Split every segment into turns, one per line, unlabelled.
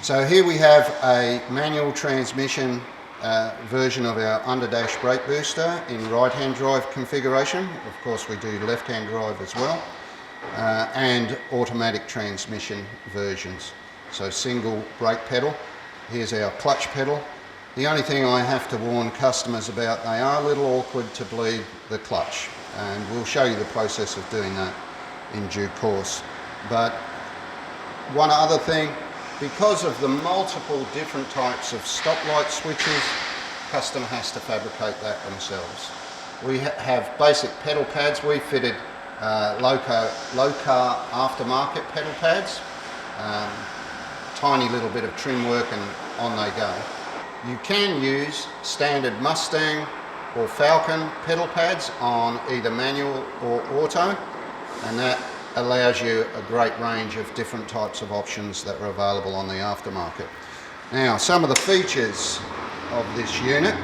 So here we have a manual transmission version of our underdash brake booster in right-hand drive configuration. Of course we do left-hand drive as well, and automatic transmission versions. So single brake pedal. Here's our clutch pedal. The only thing I have to warn customers about, they are a little awkward to bleed the clutch, and we'll show you the process of doing that in due course. But one other thing, because of the multiple different types of stoplight switches, customer has to fabricate that themselves. We have basic pedal pads. We fitted low car aftermarket pedal pads, tiny little bit of trim work and on they go. You can use standard Mustang or Falcon pedal pads on either manual or auto, and that allows you a great range of different types of options that are available on the aftermarket. Now, some of the features of this unit,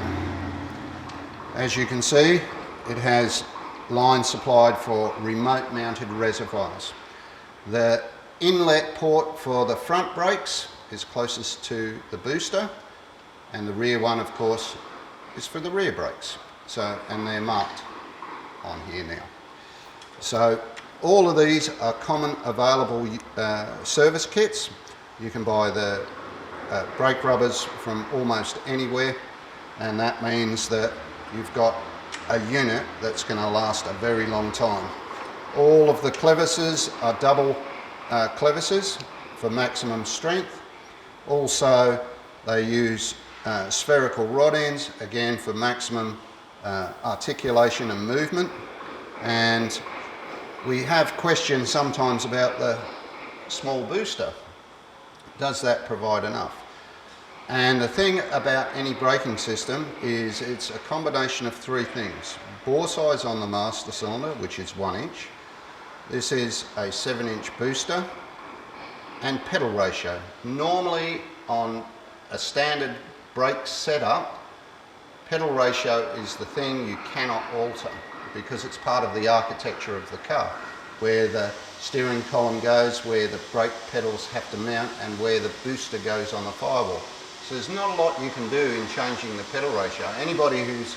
as you can see, it has lines supplied for remote mounted reservoirs. The inlet port for the front brakes is closest to the booster, and the rear one, of course, is for the rear brakes. So, and they're marked on here now. So all of these are common available service kits. You can buy the brake rubbers from almost anywhere, and that means that you've got a unit that's going to last a very long time. All of the clevises are double clevises for maximum strength. Also, they use spherical rod ends, again for maximum articulation and movement. And we have questions sometimes about the small booster. Does that provide enough? And the thing about any braking system is it's a combination of three things. Bore size on the master cylinder, which is 1 inch. This is a 7-inch booster, and pedal ratio. Normally on a standard brake setup, pedal ratio is the thing you cannot alter because it's part of the architecture of the car, where the steering column goes, where the brake pedals have to mount, and where the booster goes on the firewall. So there's not a lot you can do in changing the pedal ratio. Anybody who's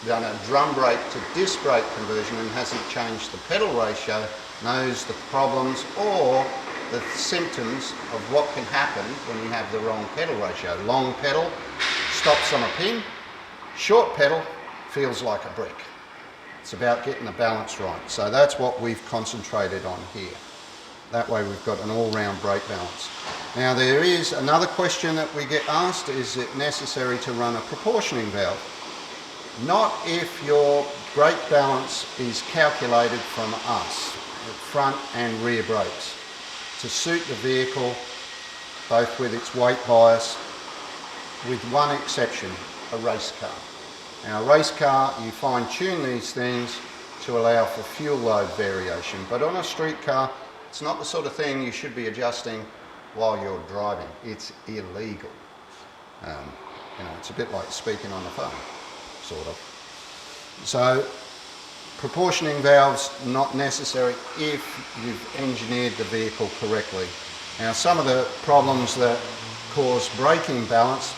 done a drum brake to disc brake conversion and hasn't changed the pedal ratio knows the problems or the symptoms of what can happen when you have the wrong pedal ratio. Long pedal stops on a pin, short pedal feels like a brick. It's about getting the balance right. So that's what we've concentrated on here. That way we've got an all-round brake balance. Now there is another question that we get asked, is it necessary to run a proportioning valve? Not if your brake balance is calculated from us, front and rear brakes, to suit the vehicle, both with its weight bias, with one exception, a race car. Now a race car, you fine-tune these things to allow for fuel load variation, but on a street car, it's not the sort of thing you should be adjusting while you're driving. It's illegal. You know, it's a bit like speaking on the phone, sort of. So proportioning valves not necessary if you've engineered the vehicle correctly. Now some of the problems that cause braking balance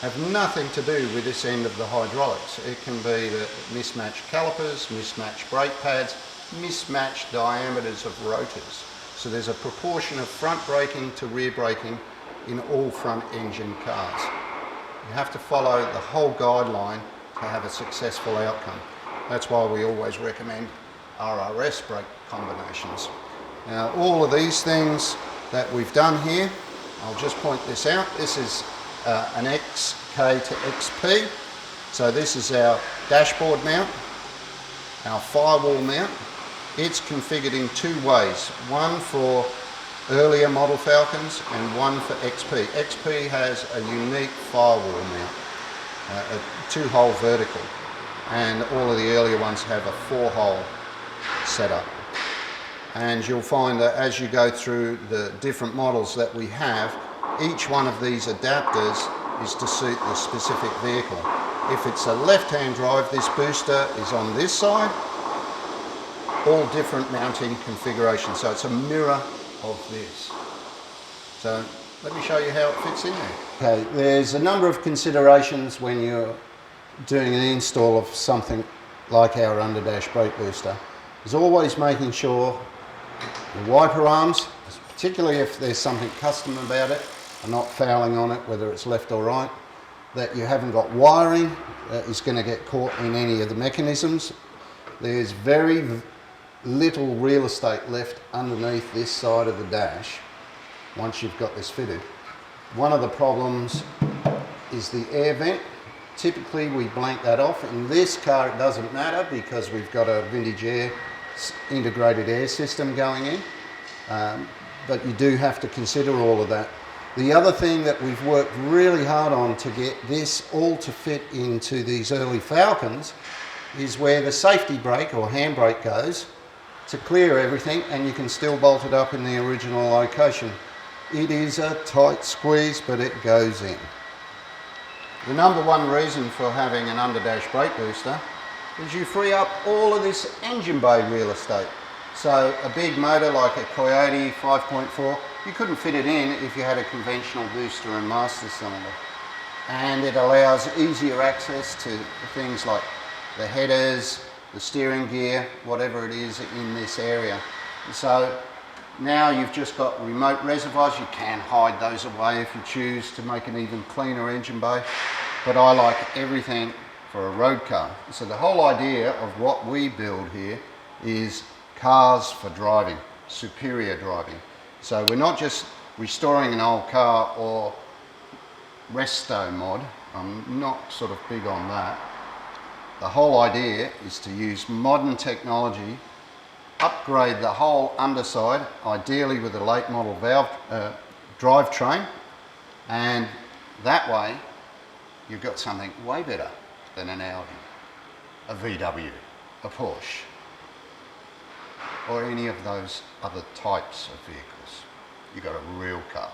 have nothing to do with this end of the hydraulics. It can be the mismatched calipers, mismatched brake pads, mismatched diameters of rotors. So there's a proportion of front braking to rear braking in all front engine cars. You have to follow the whole guideline to have a successful outcome. That's why we always recommend RRS brake combinations. Now all of these things that we've done here, I'll just point this out. This is an XK to XP. So this is our dashboard mount, our firewall mount. It's configured in two ways, one for earlier model Falcons and one for XP. XP has a unique firewall mount, a 2-hole vertical, and all of the earlier ones have a 4-hole setup. And you'll find that as you go through the different models that we have, each one of these adapters is to suit the specific vehicle. If it's a left-hand drive, this booster is on this side, all different mounting configurations. So it's a mirror of this. So let me show you how it fits in there. Okay, there's a number of considerations when you're doing an install of something like our underdash brake booster. There's always making sure the wiper arms, particularly if there's something custom about it, are not fouling on it, whether it's left or right, that you haven't got wiring that is going to get caught in any of the mechanisms. There's very little real estate left underneath this side of the dash once you've got this fitted. One of the problems is the air vent. Typically we blank that off. In this car it doesn't matter because we've got a vintage air integrated air system going in, but you do have to consider all of that. The other thing that we've worked really hard on to get this all to fit into these early Falcons is where the safety brake or handbrake goes to clear everything, and you can still bolt it up in the original location. It is a tight squeeze, but it goes in. The number one reason for having an underdash brake booster is you free up all of this engine bay real estate. So a big motor like a Coyote 5.4, you couldn't fit it in if you had a conventional booster and master cylinder. And it allows easier access to things like the headers, the steering gear, whatever it is in this area. So now you've just got remote reservoirs. You can hide those away if you choose to make an even cleaner engine bay. But I like everything for a road car. So the whole idea of what we build here is cars for driving, superior driving. So we're not just restoring an old car or resto mod. I'm not sort of big on that. The whole idea is to use modern technology, upgrade the whole underside, ideally with a late model valve drivetrain, and that way you've got something way better than an Audi, a VW, a Porsche, or any of those other types of vehicles. You've got a real car.